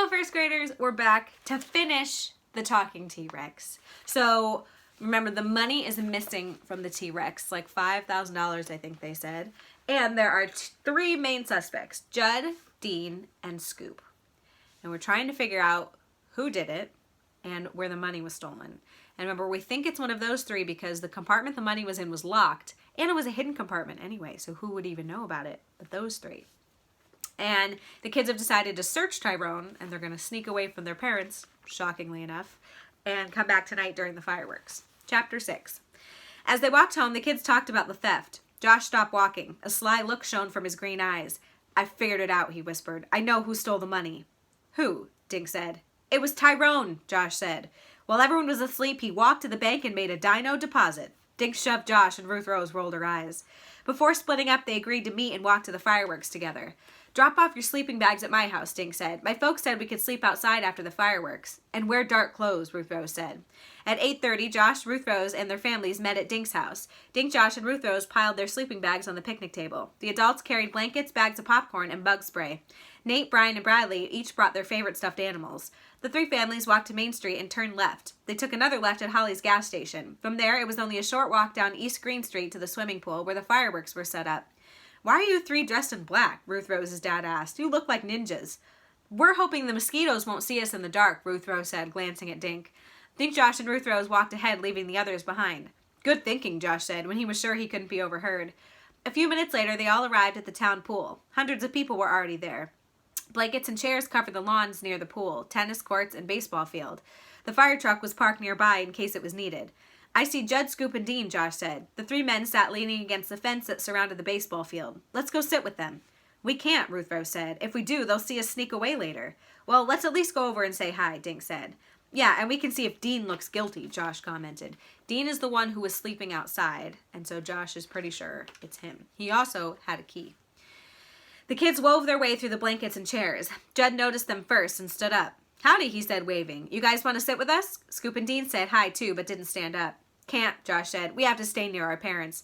Hello, first graders. We're back to finish the talking T-Rex. So remember, the money is missing from the T-Rex, like $5,000, I think they said. And there are three main suspects, Judd, Dean, and Scoop. And we're trying to figure out who did it and where the money was stolen. And remember, we think it's one of those three because the compartment the money was in was locked, and it was a hidden compartment anyway, so who would even know about it but those three? And the kids have decided to search Tyrone, and they're going to sneak away from their parents, shockingly enough, and come back tonight during the fireworks. Chapter 6. As they walked home, the kids talked about the theft. Josh stopped walking. A sly look shone from his green eyes. "I figured it out," he whispered. "I know who stole the money." "Who?" Dink said. "It was Tyrone," Josh said. While everyone was asleep, he walked to the bank and made a dino deposit. Dink shoved Josh, and Ruth Rose rolled her eyes. Before splitting up, they agreed to meet and walk to the fireworks together. "Drop off your sleeping bags at my house," Dink said. "My folks said we could sleep outside after the fireworks." "And wear dark clothes," Ruth Rose said. At 8:30, Josh, Ruth Rose, and their families met at Dink's house. Dink, Josh, and Ruth Rose piled their sleeping bags on the picnic table. The adults carried blankets, bags of popcorn, and bug spray. Nate, Brian, and Bradley each brought their favorite stuffed animals. The three families walked to Main Street and turned left. They took another left at Holly's gas station. From there, it was only a short walk down East Green Street to the swimming pool where the fireworks were set up. "Why are you three dressed in black?" Ruth Rose's dad asked. "You look like ninjas." "We're hoping the mosquitoes won't see us in the dark," Ruth Rose said, glancing at Dink. Dink, Josh, and Ruth Rose walked ahead, leaving the others behind. "Good thinking," Josh said, when he was sure he couldn't be overheard. A few minutes later, they all arrived at the town pool. Hundreds of people were already there. Blankets and chairs covered the lawns near the pool, tennis courts, and baseball field. The fire truck was parked nearby in case it was needed. "I see Judd, Scoop, and Dean," Josh said. The three men sat leaning against the fence that surrounded the baseball field. "Let's go sit with them." "We can't," Ruth Rose said. "If we do, they'll see us sneak away later." "Well, let's at least go over and say hi," Dink said. "Yeah, and we can see if Dean looks guilty," Josh commented. Dean is the one who was sleeping outside, and so Josh is pretty sure it's him. He also had a key. The kids wove their way through the blankets and chairs. Judd noticed them first and stood up. "Howdy," he said, waving. "You guys want to sit with us?" Scoop and Dean said hi, too, but didn't stand up. "Can't," Josh said. "We have to stay near our parents."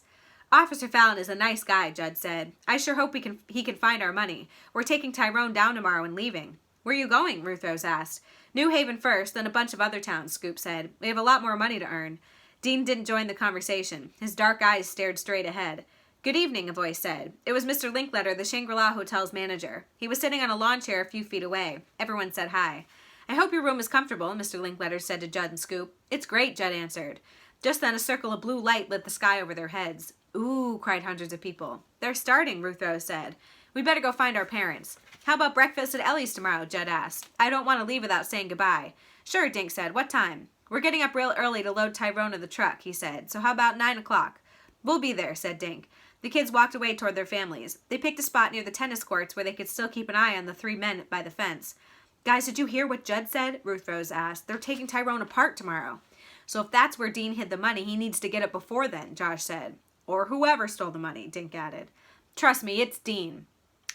"Officer Fallon is a nice guy," Judd said. "I sure hope he can find our money. We're taking Tyrone down tomorrow and leaving." "Where are you going?" Ruth Rose asked. "New Haven first, then a bunch of other towns," Scoop said. "We have a lot more money to earn." Dean didn't join the conversation. His dark eyes stared straight ahead. "Good evening," a voice said. It was Mr. Linkletter, the Shangri-La Hotel's manager. He was sitting on a lawn chair a few feet away. Everyone said hi. "I hope your room is comfortable," Mr. Linkletter said to Judd and Scoop. "It's great," Judd answered. Just then, a circle of blue light lit the sky over their heads. "Ooh," cried hundreds of people. "They're starting," Ruth Rose said. "We better go find our parents." "How about breakfast at Ellie's tomorrow?" Judd asked. "I don't want to leave without saying goodbye." "Sure," Dink said. "What time?" "We're getting up real early to load Tyrone in the truck," he said. "So how about 9 o'clock?" "We'll be there," said Dink. The kids walked away toward their families. They picked a spot near the tennis courts where they could still keep an eye on the three men by the fence. "Guys, did you hear what Judd said?" Ruth Rose asked. "They're taking Tyrone apart tomorrow." "So if that's where Dean hid the money, he needs to get it before then," Josh said. "Or whoever stole the money," Dink added. "Trust me, it's Dean,"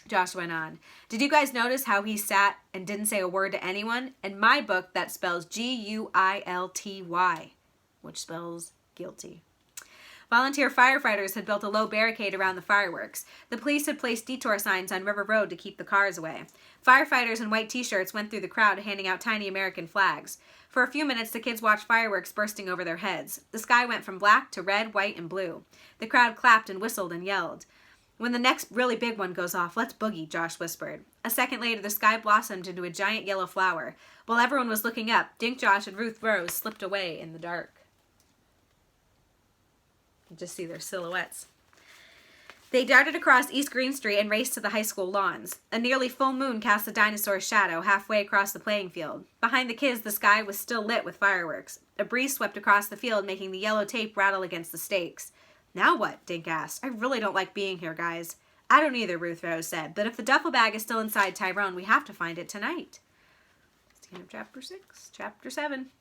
Josh went on. "Did you guys notice how he sat and didn't say a word to anyone? In my book, that spells Guilty, which spells guilty. Volunteer firefighters had built a low barricade around the fireworks. The police had placed detour signs on River Road to keep the cars away. Firefighters in white t-shirts went through the crowd handing out tiny American flags. For a few minutes, the kids watched fireworks bursting over their heads. The sky went from black to red, white, and blue. The crowd clapped and whistled and yelled. "When the next really big one goes off, let's boogie," Josh whispered. A second later, the sky blossomed into a giant yellow flower. While everyone was looking up, Dink, Josh, and Ruth Rose slipped away in the dark. You just see their silhouettes. They darted across East Green Street and raced to the high school lawns. A nearly full moon cast a dinosaur's shadow halfway across the playing field. Behind the kids, the sky was still lit with fireworks. A breeze swept across the field, making the yellow tape rattle against the stakes. "Now what?" Dink asked. "I really don't like being here, guys." "I don't either," Ruth Rose said. "But if the duffel bag is still inside Tyrone, we have to find it tonight." That's the end of Chapter 6. Chapter 7.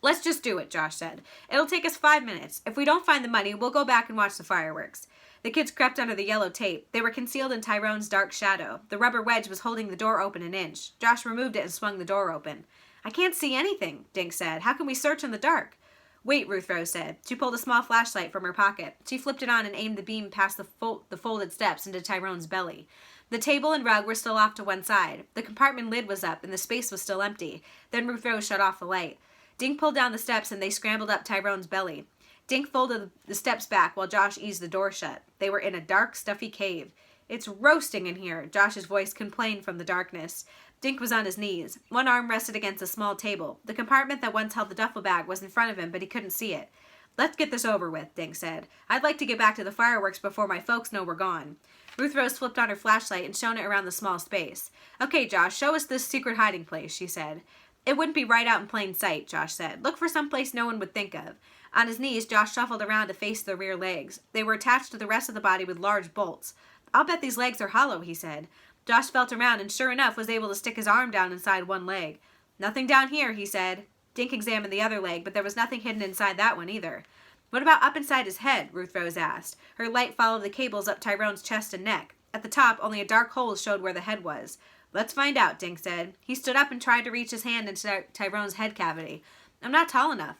"Let's just do it," Josh said. "It'll take us 5 minutes. If we don't find the money, we'll go back and watch the fireworks." The kids crept under the yellow tape. They were concealed in Tyrone's dark shadow. The rubber wedge was holding the door open an inch. Josh removed it and swung the door open. "I can't see anything," Dink said. "How can we search in the dark?" "Wait," Ruth Rose said. She pulled a small flashlight from her pocket. She flipped it on and aimed the beam past the folded steps into Tyrone's belly. The table and rug were still off to one side. The compartment lid was up, and the space was still empty. Then Ruth Rose shut off the light. Dink pulled down the steps, and they scrambled up Tyrone's belly. Dink folded the steps back while Josh eased the door shut. They were in a dark, stuffy cave. "It's roasting in here," Josh's voice complained from the darkness. Dink was on his knees. One arm rested against a small table. The compartment that once held the duffel bag was in front of him, but he couldn't see it. "Let's get this over with," Dink said. "I'd like to get back to the fireworks before my folks know we're gone." Ruth Rose flipped on her flashlight and shone it around the small space. "Okay, Josh, show us this secret hiding place," she said. "It wouldn't be right out in plain sight," Josh said. "Look for some place no one would think of." On his knees, Josh shuffled around to face the rear legs. They were attached to the rest of the body with large bolts. "I'll bet these legs are hollow," he said. Josh felt around and sure enough was able to stick his arm down inside one leg. "Nothing down here," he said. Dink examined the other leg, but there was nothing hidden inside that one either. "What about up inside his head?" Ruth Rose asked. Her light followed the cables up Tyrone's chest and neck. At the top, only a dark hole showed where the head was. "Let's find out," Dink said. He stood up and tried to reach his hand into Tyrone's head cavity. "I'm not tall enough."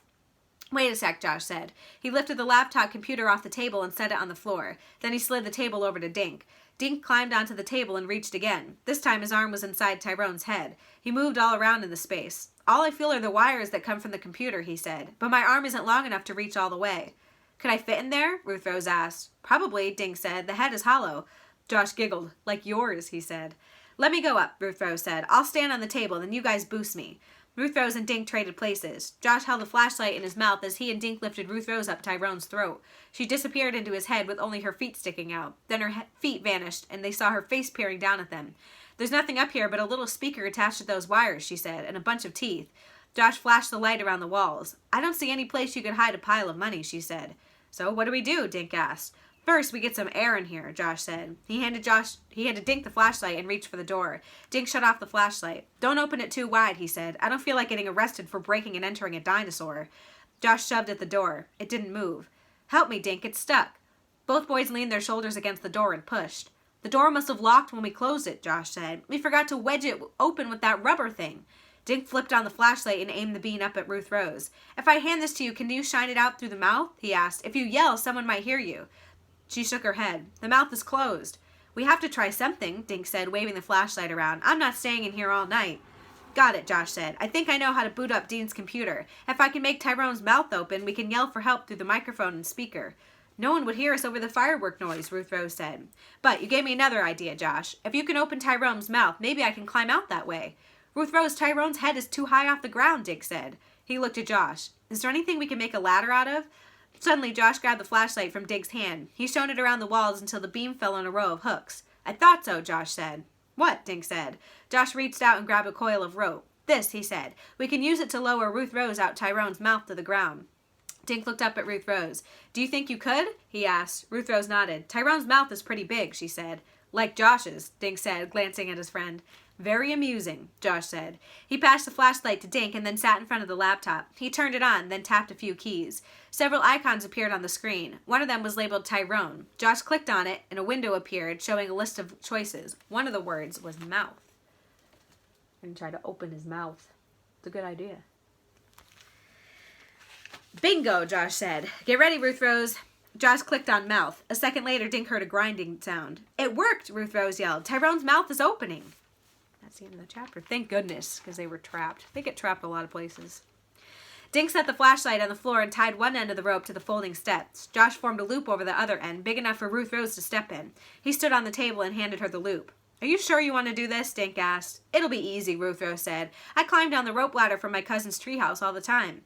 "Wait a sec," Josh said. He lifted the laptop computer off the table and set it on the floor. Then he slid the table over to Dink. Dink climbed onto the table and reached again. This time his arm was inside Tyrone's head. He moved all around in the space. "All I feel are the wires that come from the computer," he said. "But my arm isn't long enough to reach all the way." "Could I fit in there?" Ruth Rose asked. "Probably," Dink said. "The head is hollow." Josh giggled. "Like yours," he said. "Let me go up," Ruth Rose said. "I'll stand on the table, then you guys boost me." Ruth Rose and Dink traded places. Josh held the flashlight in his mouth as he and Dink lifted Ruth Rose up Tyrone's throat. She disappeared into his head with only her feet sticking out. Then her feet vanished, and they saw her face peering down at them. "There's nothing up here but a little speaker attached to those wires," she said, "and a bunch of teeth." Josh flashed the light around the walls. "I don't see any place you could hide a pile of money," she said. "So what do we do?" Dink asked. "First, we get some air in here," Josh said. He handed Dink the flashlight and reached for the door. Dink shut off the flashlight. "Don't open it too wide," he said. "I don't feel like getting arrested for breaking and entering a dinosaur." Josh shoved at the door. It didn't move. "Help me, Dink, it's stuck." Both boys leaned their shoulders against the door and pushed. "The door must have locked when we closed it," Josh said. "We forgot to wedge it open with that rubber thing." Dink flipped on the flashlight and aimed the beam up at Ruth Rose. "If I hand this to you, can you shine it out through the mouth?" he asked. "If you yell, someone might hear you." She shook her head. "The mouth is closed." "We have to try something," Dink said, waving the flashlight around. "I'm not staying in here all night." "Got it," Josh said. "I think I know how to boot up Dean's computer. If I can make Tyrone's mouth open, we can yell for help through the microphone and speaker." "No one would hear us over the firework noise," Ruth Rose said. "But you gave me another idea, Josh. If you can open Tyrone's mouth, maybe I can climb out that way." "Ruth Rose, Tyrone's head is too high off the ground," Dink said. He looked at Josh. "Is there anything we can make a ladder out of?" Suddenly, Josh grabbed the flashlight from Dink's hand. He shone it around the walls until the beam fell on a row of hooks. "I thought so," Josh said. "What?" Dink said. Josh reached out and grabbed a coil of rope. "This," he said. "We can use it to lower Ruth Rose out Tyrone's mouth to the ground." Dink looked up at Ruth Rose. "Do you think you could?" he asked. Ruth Rose nodded. "Tyrone's mouth is pretty big," she said. "Like Josh's," Dink said, glancing at his friend. "Very amusing," Josh said. He passed the flashlight to Dink and then sat in front of the laptop. He turned it on, then tapped a few keys. Several icons appeared on the screen. One of them was labeled Tyrone. Josh clicked on it, and a window appeared showing a list of choices. One of the words was mouth. And try to open his mouth. It's a good idea. "Bingo," Josh said. "Get ready, Ruth Rose." Josh clicked on mouth. A second later, Dink heard a grinding sound. "It worked," Ruth Rose yelled. "Tyrone's mouth is opening." That's the end of the chapter. Thank goodness, because they were trapped. They get trapped a lot of places. Dink set the flashlight on the floor and tied one end of the rope to the folding steps. Josh formed a loop over the other end, big enough for Ruth Rose to step in. He stood on the table and handed her the loop. "Are you sure you want to do this?" Dink asked. "It'll be easy," Ruth Rose said. "I climb down the rope ladder from my cousin's treehouse all the time."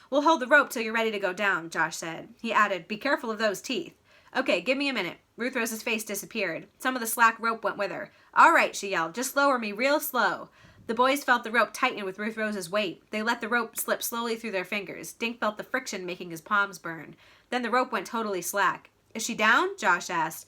"We'll hold the rope till you're ready to go down," Josh said. He added, "Be careful of those teeth." "Okay, give me a minute." Ruth Rose's face disappeared. Some of the slack rope went with her. "All right," she yelled. "Just lower me real slow." The boys felt the rope tighten with Ruth Rose's weight. They let the rope slip slowly through their fingers. Dink felt the friction making his palms burn. Then the rope went totally slack. "Is she down?" Josh asked.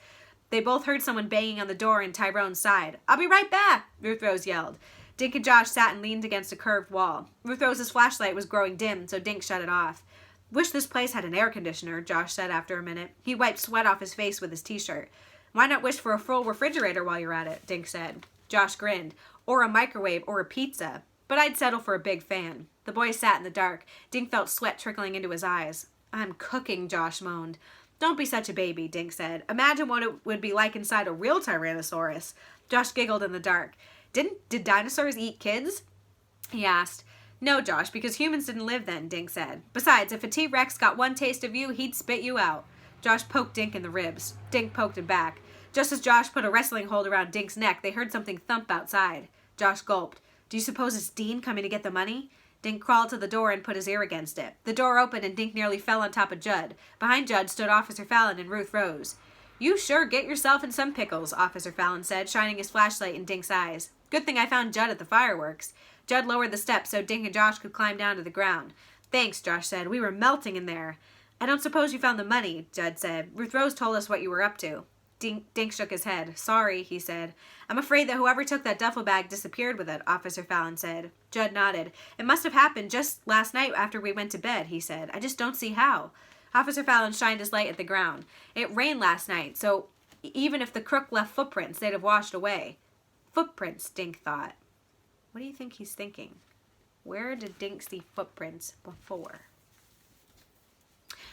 They both heard someone banging on the door in Tyrone's side. "I'll be right back," Ruth Rose yelled. Dink and Josh sat and leaned against a curved wall. Ruth Rose's flashlight was growing dim, so Dink shut it off. "Wish this place had an air conditioner," Josh said after a minute. He wiped sweat off his face with his t-shirt. "Why not wish for a full refrigerator while you're at it?" Dink said. Josh grinned. "Or a microwave or a pizza. But I'd settle for a big fan." The boys sat in the dark. Dink felt sweat trickling into his eyes. "I'm cooking," Josh moaned. "Don't be such a baby," Dink said. "Imagine what it would be like inside a real Tyrannosaurus." Josh giggled in the dark. Did dinosaurs eat kids? He asked. No, Josh, because humans didn't live then, Dink said. Besides, if a T-Rex got one taste of you, he'd spit you out. Josh poked Dink in the ribs. Dink poked him back. Just as Josh put a wrestling hold around Dink's neck, they heard something thump outside. Josh gulped. Do you suppose it's Dean coming to get the money? Dink crawled to the door and put his ear against it. The door opened and Dink nearly fell on top of Judd. Behind Judd stood Officer Fallon and Ruth Rose. You sure get yourself in some pickles, Officer Fallon said, shining his flashlight in Dink's eyes. Good thing I found Judd at the fireworks. Judd lowered the steps so Dink and Josh could climb down to the ground. Thanks, Josh said. We were melting in there. I don't suppose you found the money, Judd said. Ruth Rose told us what you were up to. Dink shook his head. Sorry, he said. I'm afraid that whoever took that duffel bag disappeared with it, Officer Fallon said. Judd nodded. It must have happened just last night after we went to bed, he said. I just don't see how. Officer Fallon shined his light at the ground. It rained last night, so even if the crook left footprints, they'd have washed away. Footprints, Dink thought. What do you think he's thinking? Where did Dink see footprints before?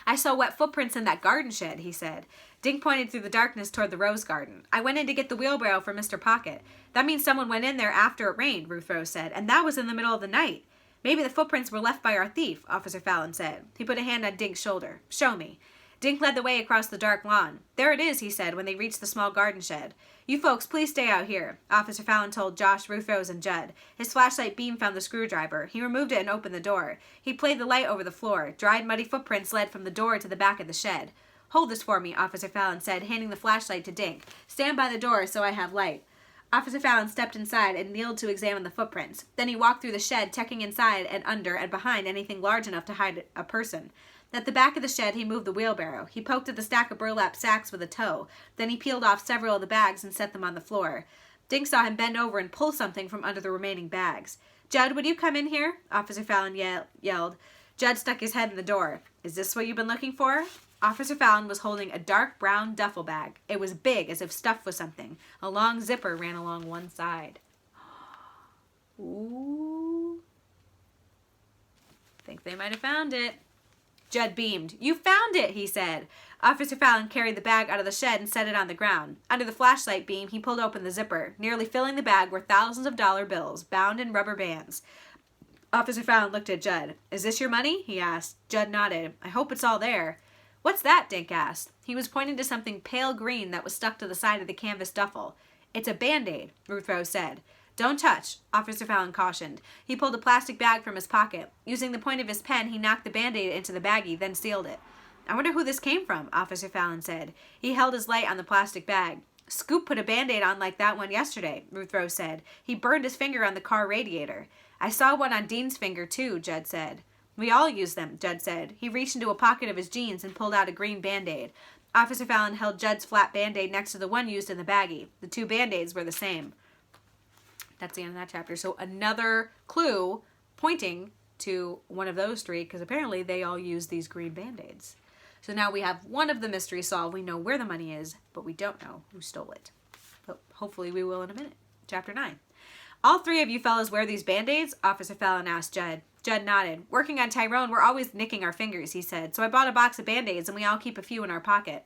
I saw wet footprints in that garden shed, he said. Dink pointed through the darkness toward the rose garden. I went in to get the wheelbarrow for Mr. Pocket. That means someone went in there after it rained, Ruth Rose said, and that was in the middle of the night. Maybe the footprints were left by our thief, Officer Fallon said. He put a hand on Dink's shoulder. Show me. Dink led the way across the dark lawn. There it is, he said, when they reached the small garden shed. You folks, please stay out here, Officer Fallon told Josh, Ruth Rose, and Judd. His flashlight beam found the screwdriver. He removed it and opened the door. He played the light over the floor. Dried, muddy footprints led from the door to the back of the shed. Hold this for me, Officer Fallon said, handing the flashlight to Dink. Stand by the door so I have light. Officer Fallon stepped inside and kneeled to examine the footprints. Then he walked through the shed, checking inside and under and behind anything large enough to hide a person. At the back of the shed, he moved the wheelbarrow. He poked at the stack of burlap sacks with a toe. Then he peeled off several of the bags and set them on the floor. Dink saw him bend over and pull something from under the remaining bags. Judd, would you come in here? Officer Fallon yelled. Judd stuck his head in the door. Is this what you've been looking for? Officer Fallon was holding a dark brown duffel bag. It was big, as if stuffed with something. A long zipper ran along one side. Ooh. Think they might have found it. Judd beamed. You found it, he said. Officer Fallon carried the bag out of the shed and set it on the ground. Under the flashlight beam, he pulled open the zipper. Nearly filling the bag were thousands of dollar bills, bound in rubber bands. Officer Fallon looked at Judd. Is this your money? He asked. Judd nodded. I hope it's all there. What's that? Dink asked. He was pointing to something pale green that was stuck to the side of the canvas duffel. It's a Band-Aid, Ruth Rose said. Don't touch, Officer Fallon cautioned. He pulled a plastic bag from his pocket. Using the point of his pen, he knocked the Band-Aid into the baggie, then sealed it. I wonder who this came from, Officer Fallon said. He held his light on the plastic bag. Scoop put a Band-Aid on like that one yesterday, Ruth Rose said. He burned his finger on the car radiator. I saw one on Dean's finger, too, Judd said. We all use them, Judd said. He reached into a pocket of his jeans and pulled out a green Band-Aid. Officer Fallon held Judd's flat Band-Aid next to the one used in the baggie. The two Band-Aids were the same. That's the end of that chapter. So another clue pointing to one of those three, because apparently they all use these green Band-Aids. So now we have one of the mysteries solved. We know where the money is, but we don't know who stole it. But hopefully we will in a minute. Chapter 9. All three of you fellas wear these Band-Aids? Officer Fallon asked Judd. Judd nodded. Working on Tyrone, we're always nicking our fingers, he said. So I bought a box of Band-Aids and we all keep a few in our pocket.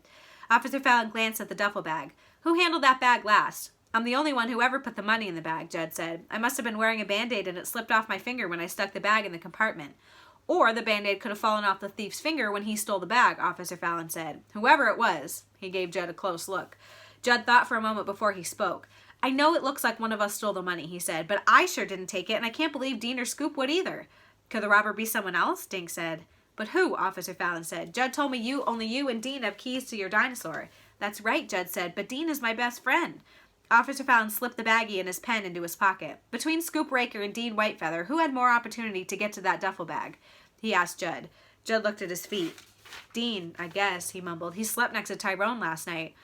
Officer Fallon glanced at the duffel bag. Who handled that bag last? I'm the only one who ever put the money in the bag, Judd said. I must have been wearing a Band-Aid and it slipped off my finger when I stuck the bag in the compartment. Or the Band-Aid could have fallen off the thief's finger when he stole the bag, Officer Fallon said. Whoever it was, he gave Judd a close look. Judd thought for a moment before he spoke. I know it looks like one of us stole the money, he said, but I sure didn't take it, and I can't believe Dean or Scoop would either. Could the robber be someone else? Dink said. But who? Officer Fallon said. Judd told me only you and Dean have keys to your dinosaur. That's right, Judd said, but Dean is my best friend. Officer Fallon slipped the baggie and his pen into his pocket. Between Scoop Raker and Dean Whitefeather, who had more opportunity to get to that duffel bag? He asked Judd. Judd looked at his feet. Dean, I guess, he mumbled. He slept next to Tyrone last night.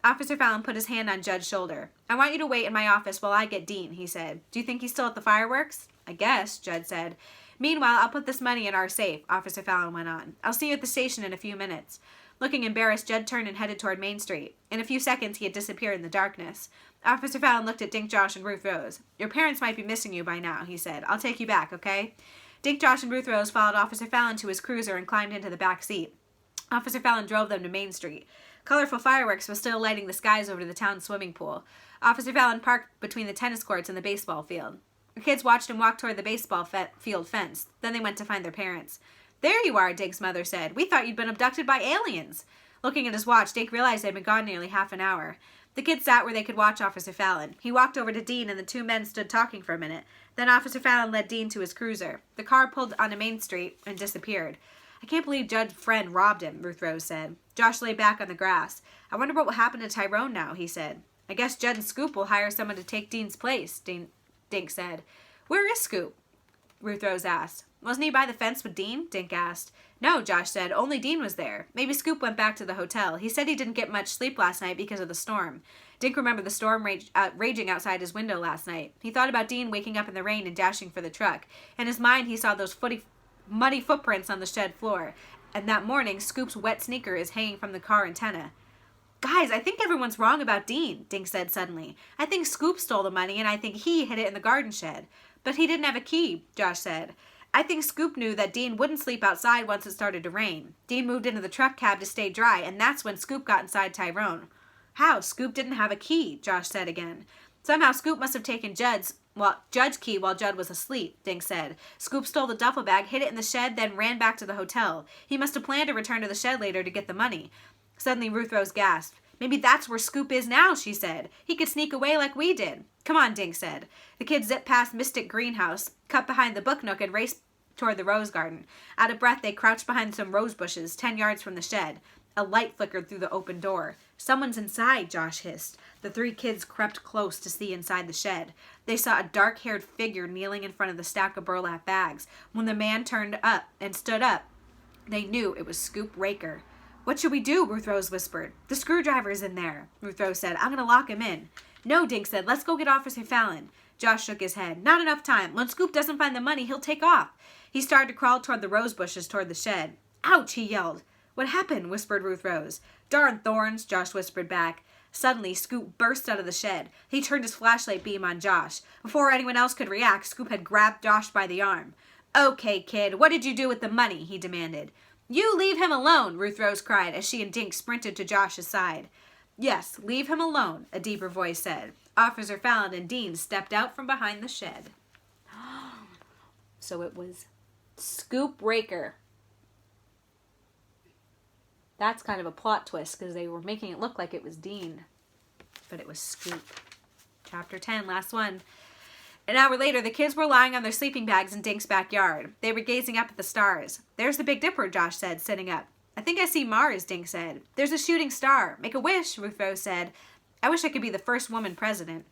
Officer Fallon put his hand on Judd's shoulder. I want you to wait in my office while I get Dean, he said. Do you think he's still at the fireworks? I guess, Judd said. Meanwhile, I'll put this money in our safe, Officer Fallon went on. I'll see you at the station in a few minutes. Looking embarrassed, Judd turned and headed toward Main Street. In a few seconds, he had disappeared in the darkness. Officer Fallon looked at Dink, Josh, and Ruth Rose. Your parents might be missing you by now, he said. I'll take you back, okay? Dink, Josh, and Ruth Rose followed Officer Fallon to his cruiser and climbed into the back seat. Officer Fallon drove them to Main Street. Colorful fireworks were still lighting the skies over the town swimming pool. Officer Fallon parked between the tennis courts and the baseball field. The kids watched him walk toward the baseball field fence. Then they went to find their parents. "There you are," Dink's mother said. "We thought you'd been abducted by aliens." Looking at his watch, Dink realized they had been gone nearly half an hour. The kids sat where they could watch Officer Fallon. He walked over to Dean, and the two men stood talking for a minute. Then Officer Fallon led Dean to his cruiser. The car pulled onto Main Street and disappeared. "I can't believe Judd's friend robbed him," Ruth Rose said. Josh lay back on the grass. "I wonder what will happen to Tyrone now," he said. "I guess Judd and Scoop will hire someone to take Dean's place," Dink said. "Where is Scoop?" Ruth Rose asked. "Wasn't he by the fence with Dean?" Dink asked. "No," Josh said. "Only Dean was there. Maybe Scoop went back to the hotel. He said he didn't get much sleep last night because of the storm." Dink remembered the storm raging outside his window last night. He thought about Dean waking up in the rain and dashing for the truck. In his mind, he saw those muddy footprints on the shed floor. And that morning, Scoop's wet sneaker is hanging from the car antenna. "Guys, I think everyone's wrong about Dean," Dink said suddenly. "I think Scoop stole the money, and I think he hid it in the garden shed." "But he didn't have a key," Josh said. "I think Scoop knew that Dean wouldn't sleep outside once it started to rain. Dean moved into the truck cab to stay dry, and that's when Scoop got inside Tyrone." "How? Scoop didn't have a key," Josh said again. "Somehow Scoop must have taken Judd's key while Judd was asleep," Dink said. "Scoop stole the duffel bag, hid it in the shed, then ran back to the hotel. He must have planned to return to the shed later to get the money." Suddenly Ruth Rose gasped. "Maybe that's where Scoop is now," she said. "He could sneak away like we did." "Come on," Dink said. The kids zipped past Mystic Greenhouse, cut behind the book nook, and raced toward the rose garden. Out of breath, they crouched behind some rose bushes 10 yards from the shed. A light flickered through the open door. "Someone's inside," Josh hissed. The 3 kids crept close to see inside the shed. They saw a dark-haired figure kneeling in front of the stack of burlap bags. When the man turned up and stood up, they knew it was Scoop Raker. "What should we do?" Ruth Rose whispered. "The screwdriver's in there," Ruth Rose said. "I'm going to lock him in." "No," Dink said. "Let's go get Officer Fallon." Josh shook his head. "Not enough time. When Scoop doesn't find the money, he'll take off." He started to crawl toward the rose bushes toward the shed. "Ouch," he yelled. "What happened?" whispered Ruth Rose. "Darn thorns," Josh whispered back. Suddenly, Scoop burst out of the shed. He turned his flashlight beam on Josh. Before anyone else could react, Scoop had grabbed Josh by the arm. "Okay, kid, what did you do with the money?" he demanded. "You leave him alone," Ruth Rose cried as she and Dink sprinted to Josh's side. "Yes, leave him alone," a deeper voice said. Officer Fallon and Dean stepped out from behind the shed. So it was Scoop Raker. That's kind of a plot twist because they were making it look like it was Dean, but it was Scoop. Chapter 10, last one. An hour later, the kids were lying on their sleeping bags in Dink's backyard. They were gazing up at the stars. "There's the Big Dipper," Josh said, sitting up. "I think I see Mars," Dink said. "There's a shooting star. Make a wish," Ruth Rose said. "I wish I could be the first woman president."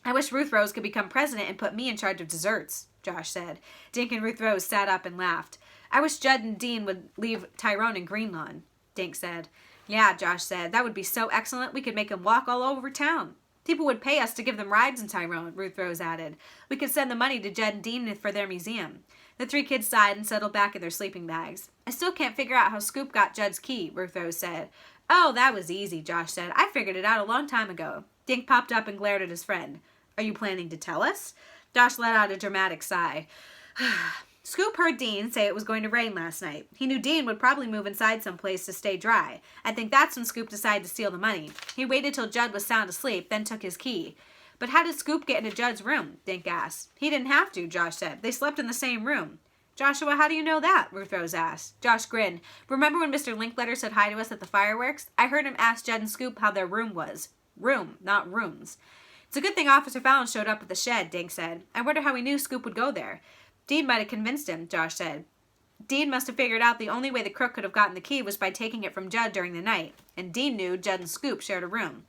"I wish Ruth Rose could become president and put me in charge of desserts," Josh said. Dink and Ruth Rose sat up and laughed. "I wish Judd and Dean would leave Tyrone in Greenlawn," Dink said. "Yeah," Josh said. "That would be so excellent we could make them walk all over town." "People would pay us to give them rides in Tyrone," Ruth Rose added. "We could send the money to Judd and Dean for their museum." The 3 kids sighed and settled back in their sleeping bags. "I still can't figure out how Scoop got Judd's key," Ruth Rose said. "Oh, that was easy," Josh said. "I figured it out a long time ago." Dink popped up and glared at his friend. "Are you planning to tell us?" Josh let out a dramatic sigh. "Scoop heard Dean say it was going to rain last night. He knew Dean would probably move inside someplace to stay dry. I think that's when Scoop decided to steal the money. He waited till Judd was sound asleep, then took his key." "But how did Scoop get into Judd's room?" Dink asked. "He didn't have to," Josh said. "They slept in the same room." "Joshua, how do you know that?" Ruth Rose asked. Josh grinned. "Remember when Mr. Linkletter said hi to us at the fireworks? I heard him ask Judd and Scoop how their room was. Room, not rooms." "It's a good thing Officer Fallon showed up at the shed," Dink said. "I wonder how he knew Scoop would go there." "Dean might have convinced him," Josh said. "Dean must have figured out the only way the crook could have gotten the key was by taking it from Judd during the night. And Dean knew Judd and Scoop shared a room."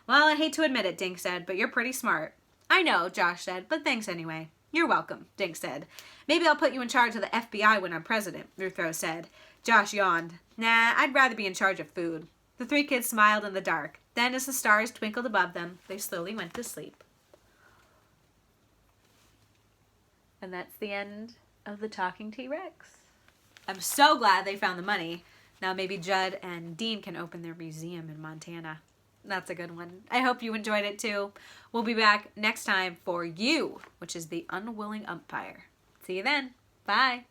"Well, I hate to admit it," Dink said, "but you're pretty smart." "I know," Josh said, "but thanks anyway." "You're welcome," Dink said. "Maybe I'll put you in charge of the FBI when I'm president," Ruth Rose said. Josh yawned. "Nah, I'd rather be in charge of food." The 3 kids smiled in the dark. Then, as the stars twinkled above them, they slowly went to sleep. And that's the end of the Talking T-Rex. I'm so glad they found the money. Now maybe Judd and Dean can open their museum in Montana. That's a good one. I hope you enjoyed it too. We'll be back next time for You, which is the unwilling umpire. See you then. Bye.